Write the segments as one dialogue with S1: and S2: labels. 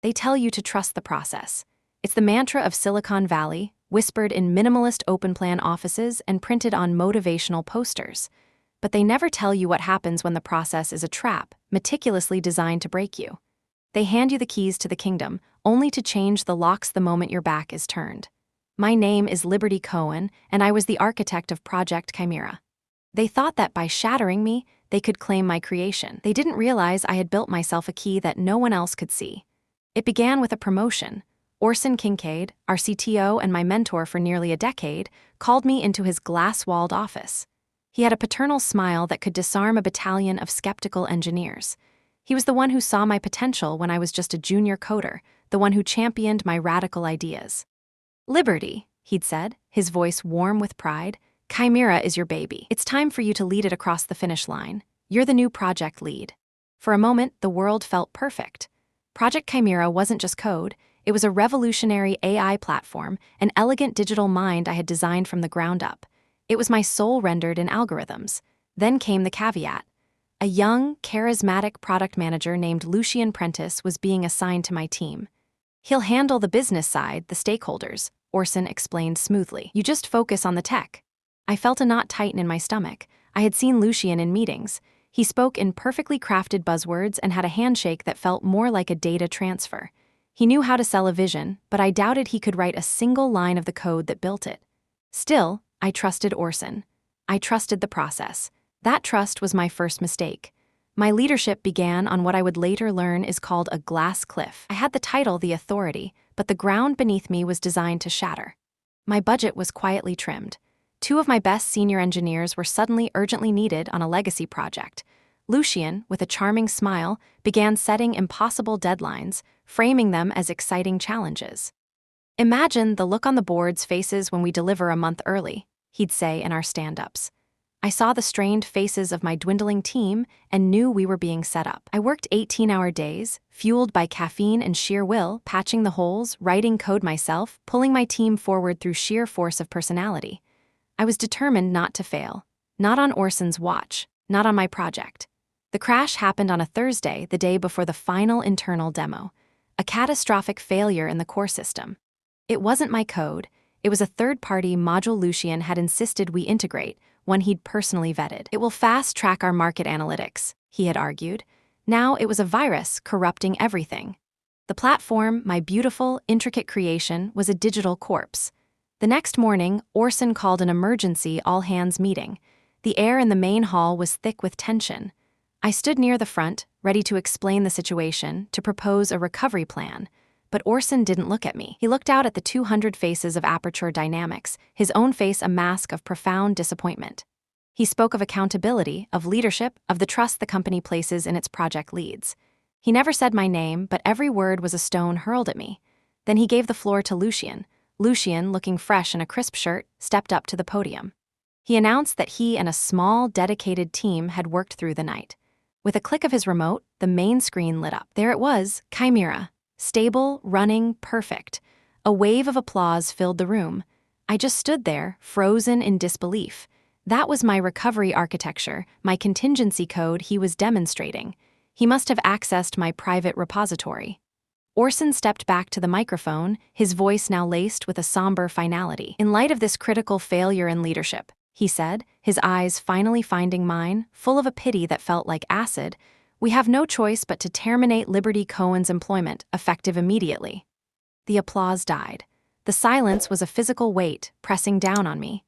S1: They tell you to trust the process. It's the mantra of Silicon Valley, whispered in minimalist open-plan offices and printed on motivational posters. But they never tell you what happens when the process is a trap, meticulously designed to break you. They hand you the keys to the kingdom, only to change the locks the moment your back is turned. My name is Liberty Cohen, and I was the architect of Project Chimera. They thought that by shattering me, they could claim my creation. They didn't realize I had built myself a key that no one else could see. It began with a promotion. Orson Kincaid, our CTO and my mentor for nearly a decade, called me into his glass-walled office. He had a paternal smile that could disarm a battalion of skeptical engineers. He was the one who saw my potential when I was just a junior coder, the one who championed my radical ideas. "Liberty," he'd said, his voice warm with pride, "Chimera is your baby. It's time for you to lead it across the finish line. You're the new project lead." For a moment, the world felt perfect. Project Chimera wasn't just code, it was a revolutionary AI platform, an elegant digital mind I had designed from the ground up. It was my soul rendered in algorithms. Then came the caveat. A young, charismatic product manager named Lucian Prentice was being assigned to my team. "He'll handle the business side, the stakeholders," Orson explained smoothly. "You just focus on the tech." I felt a knot tighten in my stomach. I had seen Lucian in meetings. He spoke in perfectly crafted buzzwords and had a handshake that felt more like a data transfer. He knew how to sell a vision, but I doubted he could write a single line of the code that built it. Still, I trusted Orson. I trusted the process. That trust was my first mistake. My leadership began on what I would later learn is called a glass cliff. I had the title, the authority, but the ground beneath me was designed to shatter. My budget was quietly trimmed. 2 of my best senior engineers were suddenly urgently needed on a legacy project. Lucian, with a charming smile, began setting impossible deadlines, framing them as exciting challenges. "Imagine the look on the board's faces when we deliver a month early," he'd say in our stand-ups. I saw the strained faces of my dwindling team and knew we were being set up. I worked 18-hour days, fueled by caffeine and sheer will, patching the holes, writing code myself, pulling my team forward through sheer force of personality. I was determined not to fail. Not on Orson's watch, not on my project. The crash happened on a Thursday, the day before the final internal demo. A catastrophic failure in the core system. It wasn't my code. It was a third-party module Lucian had insisted we integrate, one he'd personally vetted. "It will fast-track our market analytics," he had argued. Now it was a virus corrupting everything. The platform, my beautiful, intricate creation, was a digital corpse. The next morning, Orson called an emergency all-hands meeting. The air in the main hall was thick with tension. I stood near the front, ready to explain the situation, to propose a recovery plan. But Orson didn't look at me. He looked out at the 200 faces of Aperture Dynamics, his own face a mask of profound disappointment. He spoke of accountability, of leadership, of the trust the company places in its project leads. He never said my name, but every word was a stone hurled at me. Then he gave the floor to Lucian. Lucian, looking fresh in a crisp shirt, stepped up to the podium. He announced that he and a small, dedicated team had worked through the night. With a click of his remote, the main screen lit up. There it was, Chimera. Stable, running, perfect. A wave of applause filled the room. I just stood there, frozen in disbelief. That was my recovery architecture, my contingency code he was demonstrating. He must have accessed my private repository. Orson stepped back to the microphone, his voice now laced with a somber finality. "In light of this critical failure in leadership," he said, his eyes finally finding mine, full of a pity that felt like acid, "we have no choice but to terminate Liberty Cohen's employment, effective immediately." The applause died. The silence was a physical weight, pressing down on me.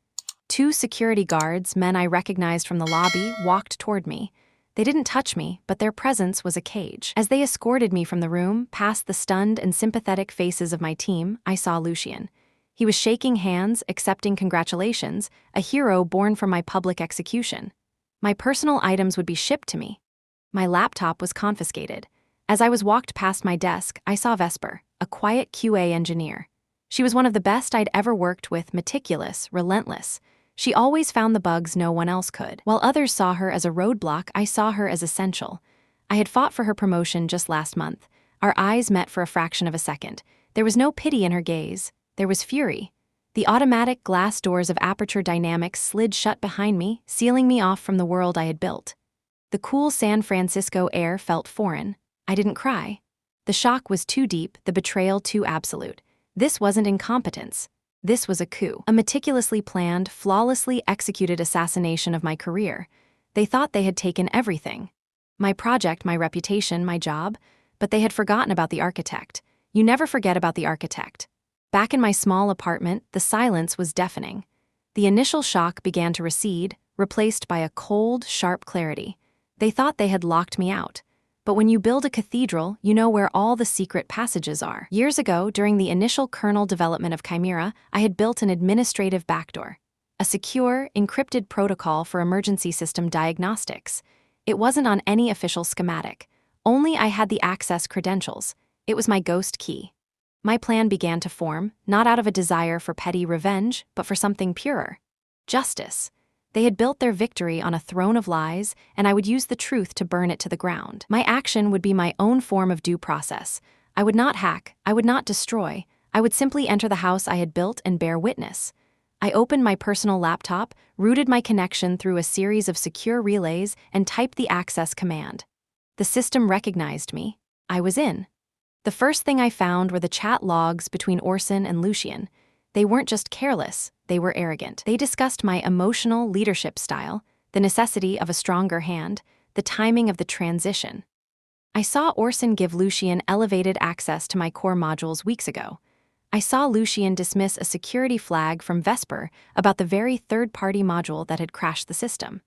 S1: 2 security guards, men I recognized from the lobby, walked toward me. They didn't touch me, but their presence was a cage. As they escorted me from the room, past the stunned and sympathetic faces of my team, I saw Lucian. He was shaking hands, accepting congratulations, a hero born from my public execution. My personal items would be shipped to me. My laptop was confiscated. As I was walked past my desk, I saw Vesper, a quiet QA engineer. She was one of the best I'd ever worked with, meticulous, relentless. She always found the bugs no one else could. While others saw her as a roadblock, I saw her as essential. I had fought for her promotion just last month. Our eyes met for a fraction of a second. There was no pity in her gaze. There was fury. The automatic glass doors of Aperture Dynamics slid shut behind me, sealing me off from the world I had built. The cool San Francisco air felt foreign. I didn't cry. The shock was too deep, the betrayal too absolute. This wasn't incompetence. This was a coup. A meticulously planned, flawlessly executed assassination of my career. They thought they had taken everything. My project, my reputation, my job, but they had forgotten about the architect. You never forget about the architect. Back in my small apartment, the silence was deafening. The initial shock began to recede, replaced by a cold, sharp clarity. They thought they had locked me out. But when you build a cathedral, you know where all the secret passages are. Years ago, during the initial kernel development of Chimera, I had built an administrative backdoor. A secure, encrypted protocol for emergency system diagnostics. It wasn't on any official schematic. Only I had the access credentials. It was my ghost key. My plan began to form, not out of a desire for petty revenge, but for something purer. Justice. They had built their victory on a throne of lies, and I would use the truth to burn it to the ground. My action would be my own form of due process. I would not hack, I would not destroy, I would simply enter the house I had built and bear witness. I opened my personal laptop, routed my connection through a series of secure relays, and typed the access command. The system recognized me. I was in. The first thing I found were the chat logs between Orson and Lucien. They weren't just careless, they were arrogant. They discussed my emotional leadership style, the necessity of a stronger hand, the timing of the transition. I saw Orson give Lucien elevated access to my core modules weeks ago. I saw Lucien dismiss a security flag from Vesper about the very third-party module that had crashed the system.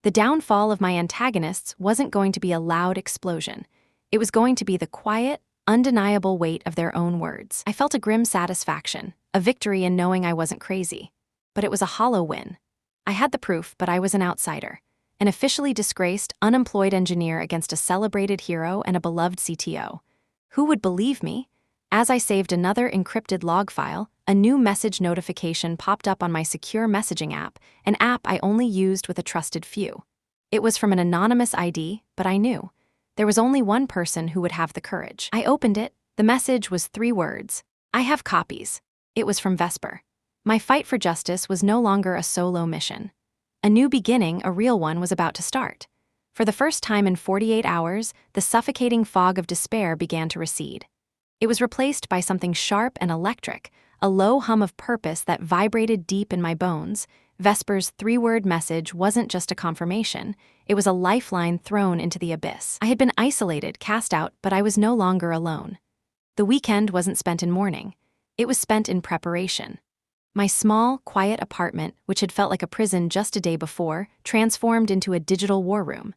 S1: The downfall of my antagonists wasn't going to be a loud explosion. It was going to be the quiet, undeniable weight of their own words. I felt a grim satisfaction, a victory in knowing I wasn't crazy. But it was a hollow win. I had the proof, but I was an outsider. An officially disgraced, unemployed engineer against a celebrated hero and a beloved CTO. Who would believe me? As I saved another encrypted log file, a new message notification popped up on my secure messaging app, an app I only used with a trusted few. It was from an anonymous ID, but I knew. There was only one person who would have the courage. I opened it. The message was 3 words. I have copies. It was from Vesper. My fight for justice was no longer a solo mission. A new beginning, a real one, was about to start. For the first time in 48 hours, the suffocating fog of despair began to recede. It was replaced by something sharp and electric, a low hum of purpose that vibrated deep in my bones. Vesper's 3-word message wasn't just a confirmation, it was a lifeline thrown into the abyss. I had been isolated, cast out, but I was no longer alone. The weekend wasn't spent in mourning. It was spent in preparation. My small, quiet apartment, which had felt like a prison just a day before, transformed into a digital war room.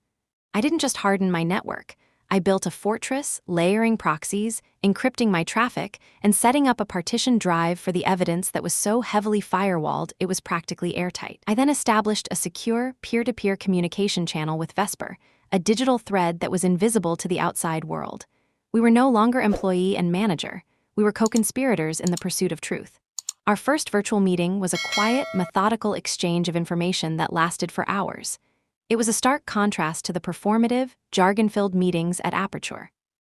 S1: I didn't just harden my network. I built a fortress, layering proxies, encrypting my traffic, and setting up a partition drive for the evidence that was so heavily firewalled it was practically airtight. I then established a secure, peer-to-peer communication channel with Vesper, a digital thread that was invisible to the outside world. We were no longer employee and manager. We were co-conspirators in the pursuit of truth. Our first virtual meeting was a quiet, methodical exchange of information that lasted for hours. It was a stark contrast to the performative, jargon-filled meetings at Aperture.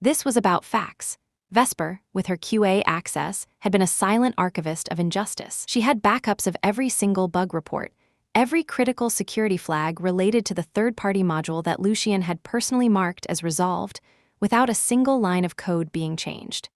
S1: This was about facts. Vesper, with her QA access, had been a silent archivist of injustice. She had backups of every single bug report, every critical security flag related to the third-party module that Lucien had personally marked as resolved, without a single line of code being changed.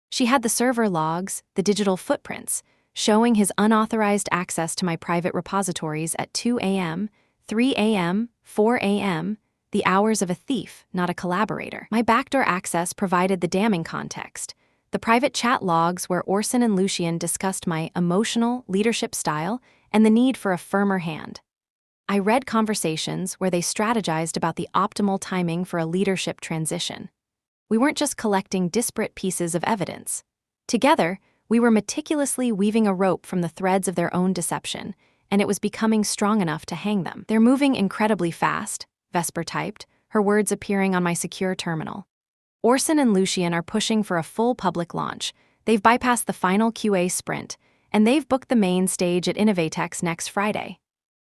S1: She had the server logs, the digital footprints, showing his unauthorized access to my private repositories at 2 a.m., 3 a.m., 4 a.m., the hours of a thief, not a collaborator. My backdoor access provided the damning context. The private chat logs where Orson and Lucien discussed my emotional leadership style and the need for a firmer hand. I read conversations where they strategized about the optimal timing for a leadership transition. We weren't just collecting disparate pieces of evidence. Together, we were meticulously weaving a rope from the threads of their own deception, and it was becoming strong enough to hang them. They're moving incredibly fast, Vesper typed, her words appearing on my secure terminal. Orson and Lucien are pushing for a full public launch. They've bypassed the final QA sprint, and they've booked the main stage at Innovatex next Friday.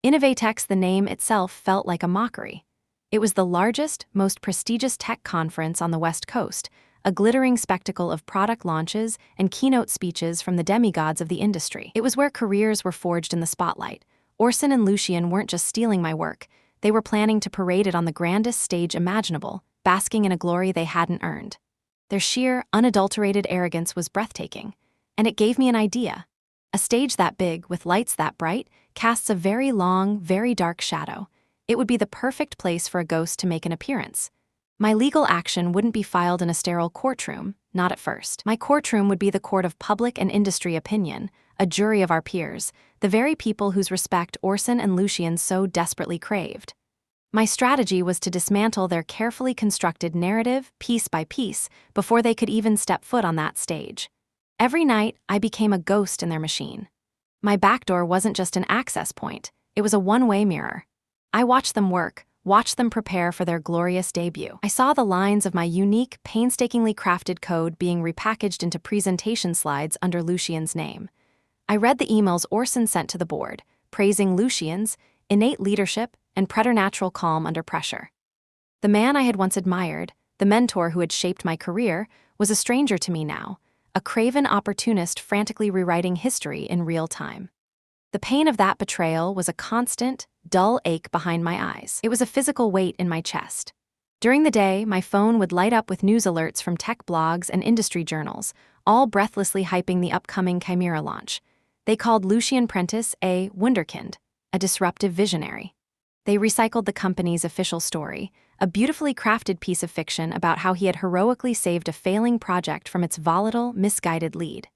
S1: Innovatex, the name itself, felt like a mockery. It was the largest, most prestigious tech conference on the West Coast, a glittering spectacle of product launches and keynote speeches from the demigods of the industry. It was where careers were forged in the spotlight. Orson and Lucien weren't just stealing my work, they were planning to parade it on the grandest stage imaginable, basking in a glory they hadn't earned. Their sheer, unadulterated arrogance was breathtaking, and it gave me an idea. A stage that big, with lights that bright, casts a very long, very dark shadow. It would be the perfect place for a ghost to make an appearance. My legal action wouldn't be filed in a sterile courtroom, not at first. My courtroom would be the court of public and industry opinion, a jury of our peers, the very people whose respect Orson and Lucian so desperately craved. My strategy was to dismantle their carefully constructed narrative, piece by piece, before they could even step foot on that stage. Every night, I became a ghost in their machine. My backdoor wasn't just an access point, it was a one-way mirror. I watched them work, watched them prepare for their glorious debut. I saw the lines of my unique, painstakingly crafted code being repackaged into presentation slides under Lucian's name. I read the emails Orson sent to the board, praising Lucian's innate leadership and preternatural calm under pressure. The man I had once admired, the mentor who had shaped my career, was a stranger to me now, a craven opportunist frantically rewriting history in real time. The pain of that betrayal was a constant, dull ache behind my eyes. It was a physical weight in my chest. During the day, my phone would light up with news alerts from tech blogs and industry journals, all breathlessly hyping the upcoming Chimera launch. They called Lucian Prentice a wunderkind, a disruptive visionary. They recycled the company's official story, a beautifully crafted piece of fiction about how he had heroically saved a failing project from its volatile, misguided lead.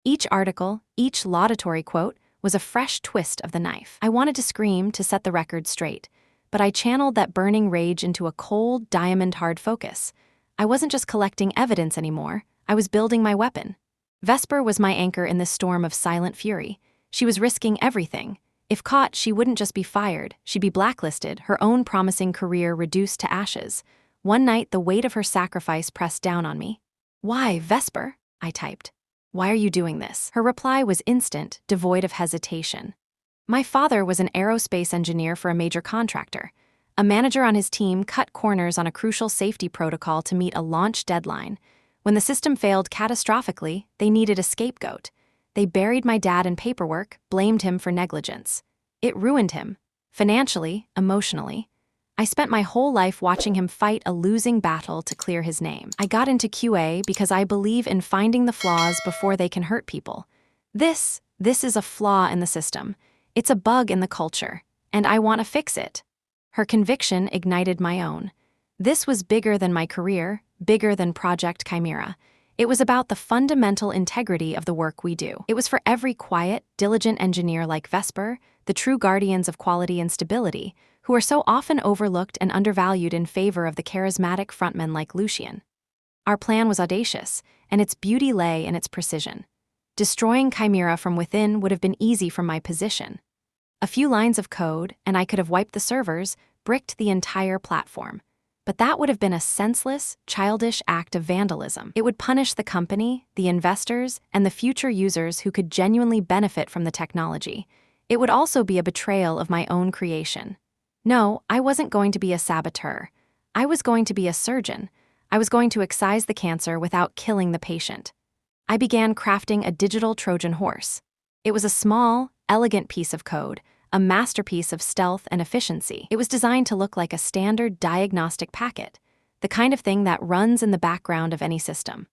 S1: Each article, each laudatory quote, was a fresh twist of the knife. I wanted to scream to set the record straight, but I channeled that burning rage into a cold, diamond-hard focus. I wasn't just collecting evidence anymore, I was building my weapon. Vesper was my anchor in this storm of silent fury. She was risking everything. If caught, she wouldn't just be fired, she'd be blacklisted, her own promising career reduced to ashes. One night, the weight of her sacrifice pressed down on me. "Why, Vesper?" I typed. "Why are you doing this?" Her reply was instant, devoid of hesitation. My father was an aerospace engineer for a major contractor. A manager on his team cut corners on a crucial safety protocol to meet a launch deadline. When the system failed catastrophically, they needed a scapegoat. They buried my dad in paperwork, blamed him for negligence. It ruined him, financially, emotionally. I spent my whole life watching him fight a losing battle to clear his name. I got into QA because I believe in finding the flaws before they can hurt people. This is a flaw in the system. It's a bug in the culture, and I want to fix it. Her conviction ignited my own. This was bigger than my career, bigger than Project Chimera. It was about the fundamental integrity of the work we do. It was for every quiet, diligent engineer like Vesper, the true guardians of quality and stability, who are so often overlooked and undervalued in favor of the charismatic frontmen like Lucian. Our plan was audacious, and its beauty lay in its precision. Destroying Chimera from within would have been easy from my position. A few lines of code, and I could have wiped the servers, bricked the entire platform. But that would have been a senseless, childish act of vandalism. It would punish the company, the investors, and the future users who could genuinely benefit from the technology. It would also be a betrayal of my own creation. No, I wasn't going to be a saboteur. I was going to be a surgeon. I was going to excise the cancer without killing the patient. I began crafting a digital Trojan horse. It was a small, elegant piece of code, a masterpiece of stealth and efficiency. It was designed to look like a standard diagnostic packet, the kind of thing that runs in the background of any system.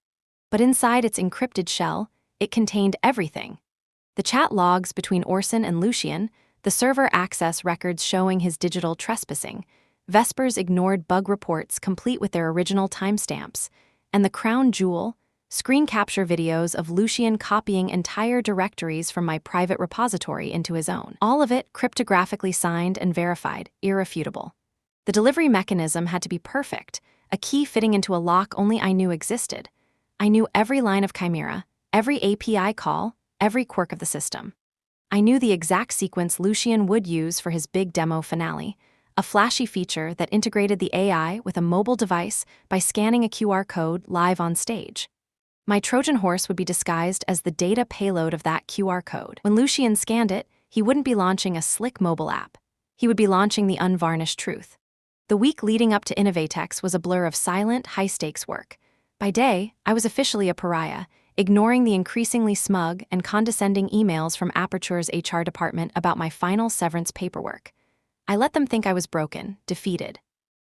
S1: But inside its encrypted shell, it contained everything. The chat logs between Orson and Lucian, the server access records showing his digital trespassing, Vesper's ignored bug reports complete with their original timestamps, and the crown jewel, screen capture videos of Lucian copying entire directories from my private repository into his own. All of it cryptographically signed and verified, irrefutable. The delivery mechanism had to be perfect, a key fitting into a lock only I knew existed. I knew every line of Chimera, every API call, every quirk of the system. I knew the exact sequence Lucian would use for his big demo finale, a flashy feature that integrated the AI with a mobile device by scanning a QR code live on stage. My Trojan horse would be disguised as the data payload of that QR code. When Lucian scanned it, he wouldn't be launching a slick mobile app. He would be launching the unvarnished truth. The week leading up to Innovatex was a blur of silent, high-stakes work. By day, I was officially a pariah, ignoring the increasingly smug and condescending emails from Aperture's HR department about my final severance paperwork. I let them think I was broken, defeated.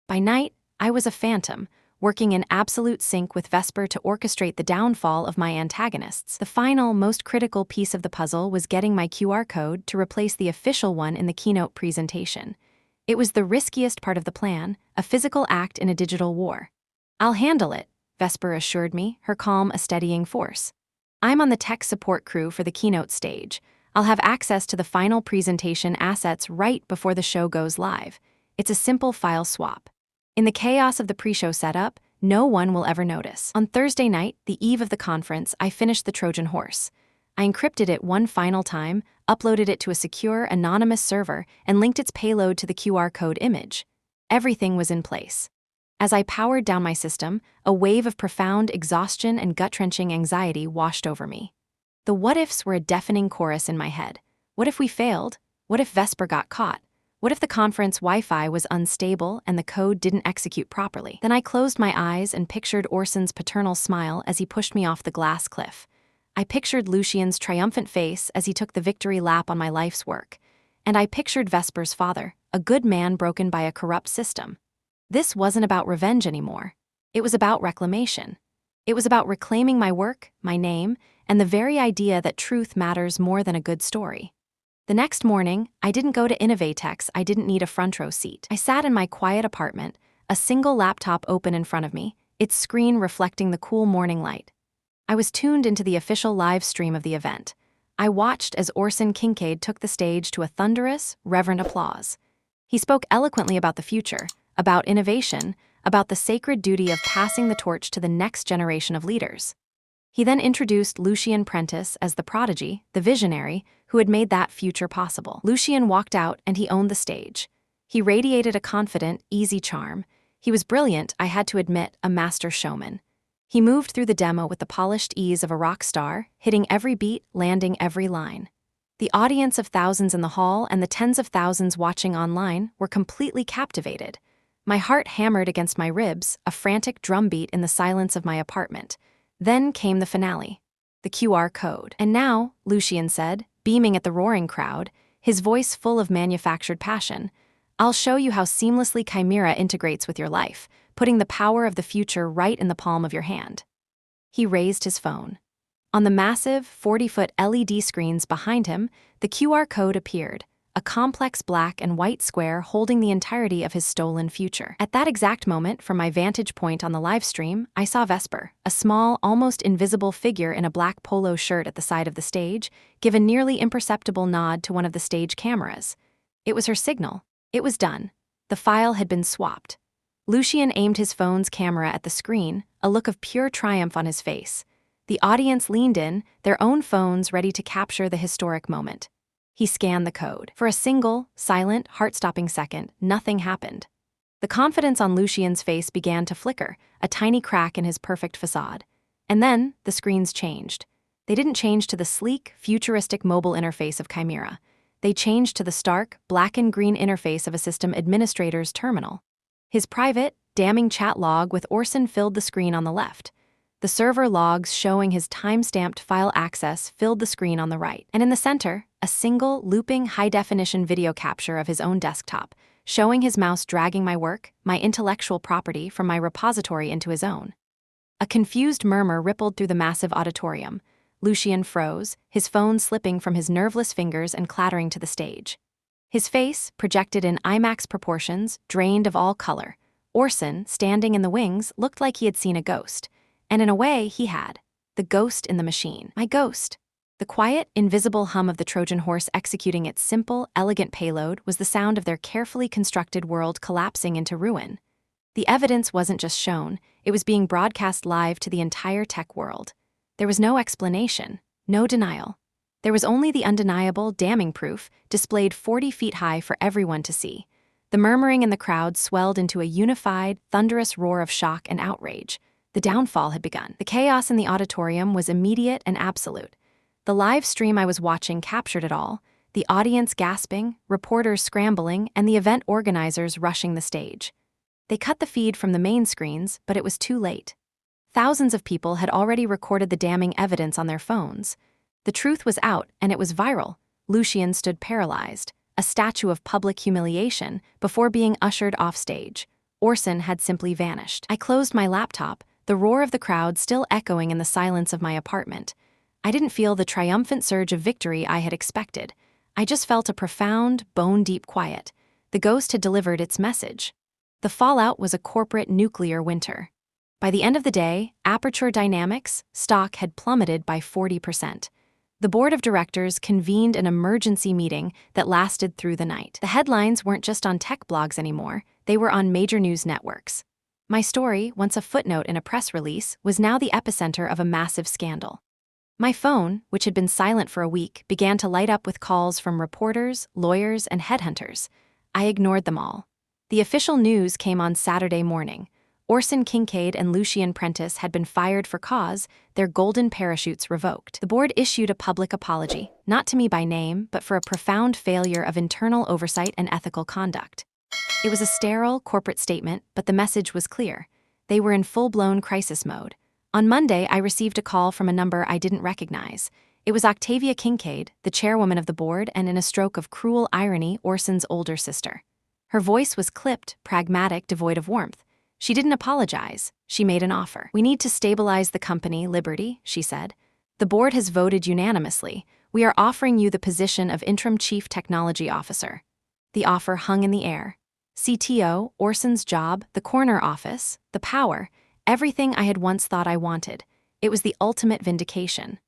S1: By night, I was a phantom, working in absolute sync with Vesper to orchestrate the downfall of my antagonists. The final, most critical piece of the puzzle was getting my QR code to replace the official one in the keynote presentation. It was the riskiest part of the plan, a physical act in a digital war. "I'll handle it," Vesper assured me, her calm a steadying force. "I'm on the tech support crew for the keynote stage. I'll have access to the final presentation assets right before the show goes live. It's a simple file swap. In the chaos of the pre-show setup, no one will ever notice." On Thursday night, the eve of the conference, I finished the Trojan horse. I encrypted it one final time, uploaded it to a secure, anonymous server, and linked its payload to the QR code image. Everything was in place. As I powered down my system, a wave of profound exhaustion and gut-wrenching anxiety washed over me. The what-ifs were a deafening chorus in my head. What if we failed? What if Vesper got caught? What if the conference Wi-Fi was unstable and the code didn't execute properly? Then I closed my eyes and pictured Orson's paternal smile as he pushed me off the glass cliff. I pictured Lucian's triumphant face as he took the victory lap on my life's work. And I pictured Vesper's father, a good man broken by a corrupt system. This wasn't about revenge anymore. It was about reclamation. It was about reclaiming my work, my name, and the very idea that truth matters more than a good story. The next morning, I didn't go to Innovatex. I didn't need a front row seat. I sat in my quiet apartment, a single laptop open in front of me, its screen reflecting the cool morning light. I was tuned into the official live stream of the event. I watched as Orson Kincaid took the stage to a thunderous, reverent applause. He spoke eloquently about the future, about innovation, about the sacred duty of passing the torch to the next generation of leaders. He then introduced Lucian Prentice as the prodigy, the visionary, who had made that future possible. Lucian walked out and he owned the stage. He radiated a confident, easy charm. He was brilliant, I had to admit, a master showman. He moved through the demo with the polished ease of a rock star, hitting every beat, landing every line. The audience of thousands in the hall and the tens of thousands watching online were completely captivated. My heart hammered against my ribs, a frantic drumbeat in the silence of my apartment. Then came the finale, the QR code. "And now," Lucian said, beaming at the roaring crowd, his voice full of manufactured passion, "I'll show you how seamlessly Chimera integrates with your life, putting the power of the future right in the palm of your hand." He raised his phone. On the massive, 40-foot LED screens behind him, the QR code appeared, a complex black and white square holding the entirety of his stolen future. At that exact moment, from my vantage point on the live stream, I saw Vesper, a small, almost invisible figure in a black polo shirt at the side of the stage, give a nearly imperceptible nod to one of the stage cameras. It was her signal. It was done. The file had been swapped. Lucian aimed his phone's camera at the screen, a look of pure triumph on his face. The audience leaned in, their own phones ready to capture the historic moment. He scanned the code. For a single, silent, heart-stopping second, nothing happened. The confidence on Lucian's face began to flicker, a tiny crack in his perfect facade. And then, the screens changed. They didn't change to the sleek, futuristic mobile interface of Chimera. They changed to the stark, black and green interface of a system administrator's terminal. His private, damning chat log with Orson filled the screen on the left. The server logs showing his time-stamped file access filled the screen on the right. And in the center, a single, looping, high-definition video capture of his own desktop, showing his mouse dragging my work, my intellectual property, from my repository into his own. A confused murmur rippled through the massive auditorium. Lucian froze, his phone slipping from his nerveless fingers and clattering to the stage. His face, projected in IMAX proportions, drained of all color. Orson, standing in the wings, looked like he had seen a ghost. And in a way, he had. The ghost in the machine. My ghost. The quiet, invisible hum of the Trojan horse executing its simple, elegant payload was the sound of their carefully constructed world collapsing into ruin. The evidence wasn't just shown, it was being broadcast live to the entire tech world. There was no explanation, no denial. There was only the undeniable, damning proof, displayed 40 feet high for everyone to see. The murmuring in the crowd swelled into a unified, thunderous roar of shock and outrage. The downfall had begun. The chaos in the auditorium was immediate and absolute. The live stream I was watching captured it all, the audience gasping, reporters scrambling, and the event organizers rushing the stage. They cut the feed from the main screens, but it was too late. Thousands of people had already recorded the damning evidence on their phones. The truth was out, and it was viral. Lucian stood paralyzed, a statue of public humiliation, before being ushered off stage. Orson had simply vanished. I closed my laptop, the roar of the crowd still echoing in the silence of my apartment. I didn't feel the triumphant surge of victory I had expected. I just felt a profound, bone-deep quiet. The ghost had delivered its message. The fallout was a corporate nuclear winter. By the end of the day, Aperture Dynamics stock had plummeted by 40%. The board of directors convened an emergency meeting that lasted through the night. The headlines weren't just on tech blogs anymore, they were on major news networks. My story, once a footnote in a press release, was now the epicenter of a massive scandal. My phone, which had been silent for a week, began to light up with calls from reporters, lawyers, and headhunters. I ignored them all. The official news came on Saturday morning. Orson Kincaid and Lucien Prentice had been fired for cause, their golden parachutes revoked. The board issued a public apology, not to me by name, but for a profound failure of internal oversight and ethical conduct. It was a sterile, corporate statement, but the message was clear. They were in full-blown crisis mode. On Monday, I received a call from a number I didn't recognize. It was Octavia Kincaid, the chairwoman of the board, and in a stroke of cruel irony, Orson's older sister. Her voice was clipped, pragmatic, devoid of warmth. She didn't apologize. She made an offer. "We need to stabilize the company, Liberty," she said. "The board has voted unanimously. We are offering you the position of interim chief technology officer." The offer hung in the air. CTO, Orson's job, the corner office, the power, everything I had once thought I wanted. It was the ultimate vindication.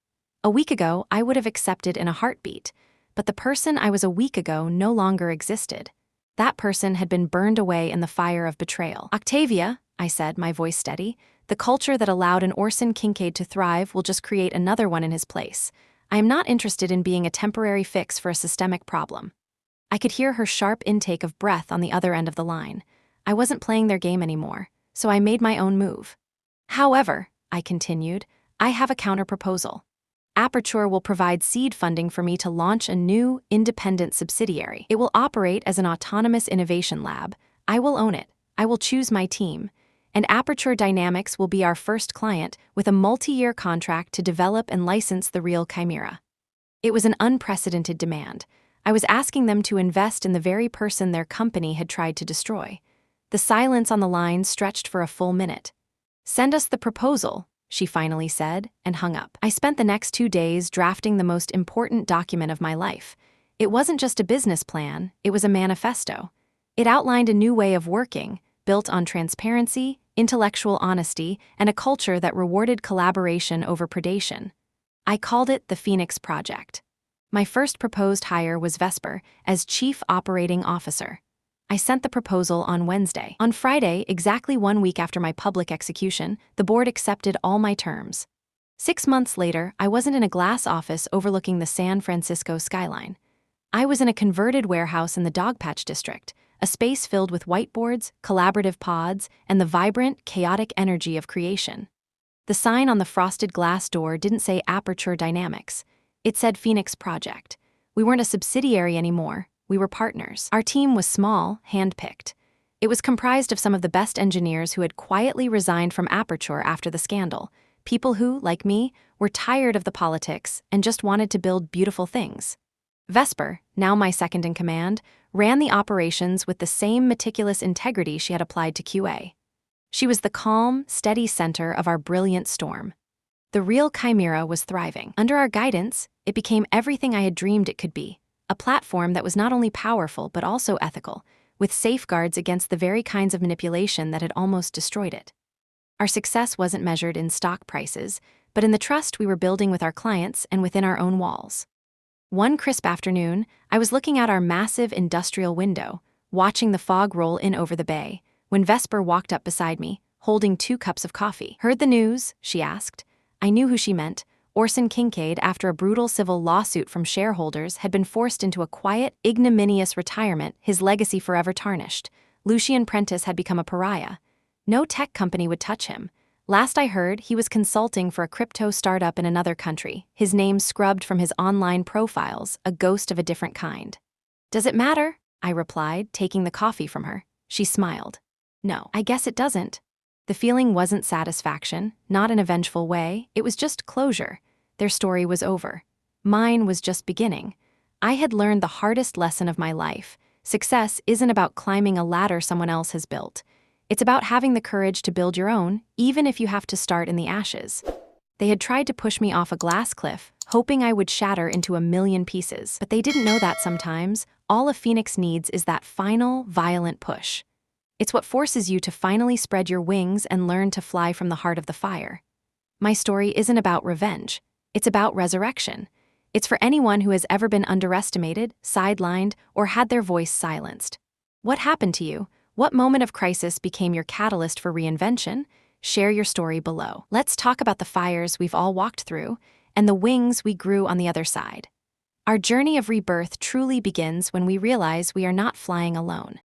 S1: A week ago, I would have accepted in a heartbeat, but the person I was a week ago no longer existed. That person had been burned away in the fire of betrayal. "Octavia," I said, my voice steady, "the culture that allowed an Orson Kincaid to thrive will just create another one in his place. I am not interested in being a temporary fix for a systemic problem." I could hear her sharp intake of breath on the other end of the line. I wasn't playing their game anymore, so I made my own move. "However," I continued, "I have a counterproposal. Aperture will provide seed funding for me to launch a new, independent subsidiary. It will operate as an autonomous innovation lab. I will own it. I will choose my team. And Aperture Dynamics will be our first client with a multi-year contract to develop and license the real Chimera." It was an unprecedented demand. I was asking them to invest in the very person their company had tried to destroy. The silence on the line stretched for a full minute. "Send us the proposal," she finally said, and hung up. I spent the next 2 days drafting the most important document of my life. It wasn't just a business plan, it was a manifesto. It outlined a new way of working, built on transparency, intellectual honesty, and a culture that rewarded collaboration over predation. I called it the Phoenix Project. My first proposed hire was Vesper as Chief Operating Officer. I sent the proposal on Wednesday. On Friday, exactly 1 week after my public execution, the board accepted all my terms. 6 months later, I wasn't in a glass office overlooking the San Francisco skyline. I was in a converted warehouse in the Dogpatch district, a space filled with whiteboards, collaborative pods, and the vibrant, chaotic energy of creation. The sign on the frosted glass door didn't say Aperture Dynamics. It said Phoenix Project. We weren't a subsidiary anymore. We were partners. Our team was small, hand-picked. It was comprised of some of the best engineers who had quietly resigned from Aperture after the scandal, people who, like me, were tired of the politics and just wanted to build beautiful things. Vesper, now my second in command, ran the operations with the same meticulous integrity she had applied to QA. She was the calm, steady center of our brilliant storm. The real Chimera was thriving. Under our guidance, it became everything I had dreamed it could be. A platform that was not only powerful but also ethical, with safeguards against the very kinds of manipulation that had almost destroyed it. Our success wasn't measured in stock prices, but in the trust we were building with our clients and within our own walls. One crisp afternoon, I was looking out our massive industrial window, watching the fog roll in over the bay, when Vesper walked up beside me, holding 2 cups of coffee. "Heard the news?" she asked. I knew who she meant. Orson Kincaid, after a brutal civil lawsuit from shareholders, had been forced into a quiet, ignominious retirement, his legacy forever tarnished. Lucien Prentice had become a pariah. No tech company would touch him. Last I heard, he was consulting for a crypto startup in another country, his name scrubbed from his online profiles, a ghost of a different kind. "Does it matter?" I replied, taking the coffee from her. She smiled. "No, I guess it doesn't." The feeling wasn't satisfaction, not in a vengeful way, it was just closure. Their story was over. Mine was just beginning. I had learned the hardest lesson of my life. Success isn't about climbing a ladder someone else has built. It's about having the courage to build your own, even if you have to start in the ashes. They had tried to push me off a glass cliff, hoping I would shatter into a million pieces. But they didn't know that sometimes, all a phoenix needs is that final, violent push. It's what forces you to finally spread your wings and learn to fly from the heart of the fire. My story isn't about revenge. It's about resurrection. It's for anyone who has ever been underestimated, sidelined, or had their voice silenced. What happened to you? What moment of crisis became your catalyst for reinvention? Share your story below. Let's talk about the fires we've all walked through and the wings we grew on the other side. Our journey of rebirth truly begins when we realize we are not flying alone.